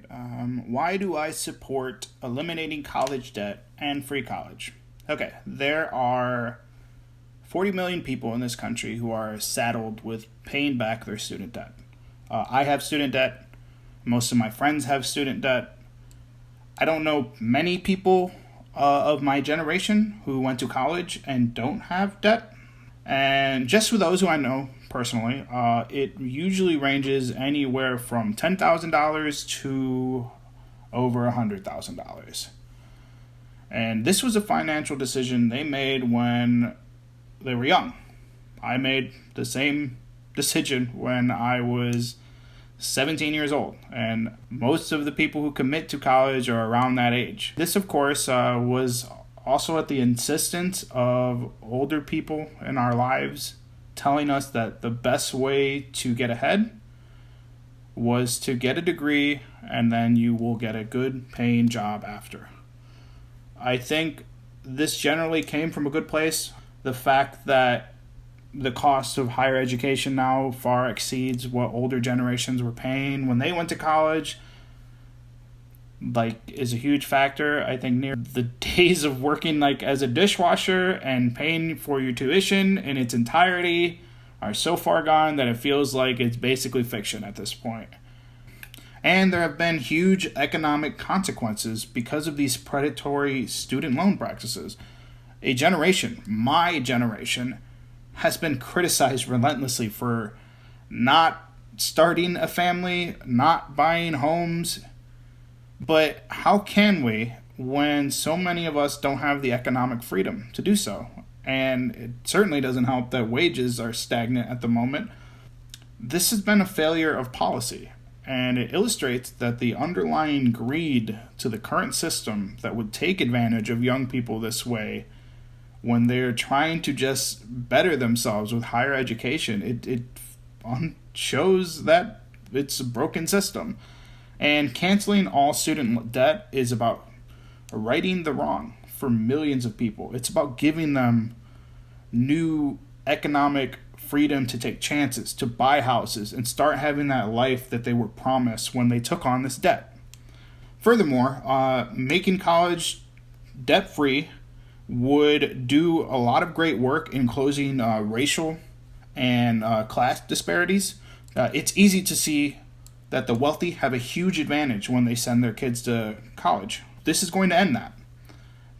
Why do I support eliminating college debt and free college? Okay, there are 40 million people in this country who are saddled with paying back their student debt. I have student debt. Most of my friends have student debt. I don't know many people of my generation who went to college and don't have debt. And just for those who I know personally, it usually ranges anywhere from $10,000 to over $100,000. And this was a financial decision they made when they were young. I made the same decision when I was 17 years old, and most of the people who commit to college are around that age. This, of course, was also at the insistence of older people in our lives telling us that the best way to get ahead was to get a degree and then you will get a good paying job after. I think this generally came from a good place. The fact that the cost of higher education now far exceeds what older generations were paying when they went to college, is a huge factor. I think near the days of working as a dishwasher and paying for your tuition in its entirety are so far gone that it feels like it's basically fiction at this point. And there have been huge economic consequences because of these predatory student loan practices. A generation, my generation, has been criticized relentlessly for not starting a family, not buying homes. But how can we when so many of us don't have the economic freedom to do so? And it certainly doesn't help that wages are stagnant at the moment. This has been a failure of policy, and it illustrates that the underlying greed to the current system that would take advantage of young people this way when they're trying to just better themselves with higher education, it shows that it's a broken system. And canceling all student debt is about righting the wrong for millions of people. It's about giving them new economic freedom to take chances, to buy houses, and start having that life that they were promised when they took on this debt. Furthermore, making college debt-free would do a lot of great work in closing racial and class disparities. It's easy to see that the wealthy have a huge advantage when they send their kids to college. This is going to end that.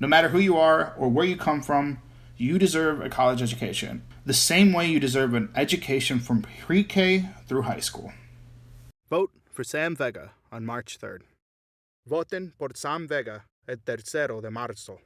No matter who you are or where you come from, you deserve a college education, the same way you deserve an education from pre-K through high school. Vote for Sam Vega on March 3rd. Voten por Sam Vega el 3 de marzo.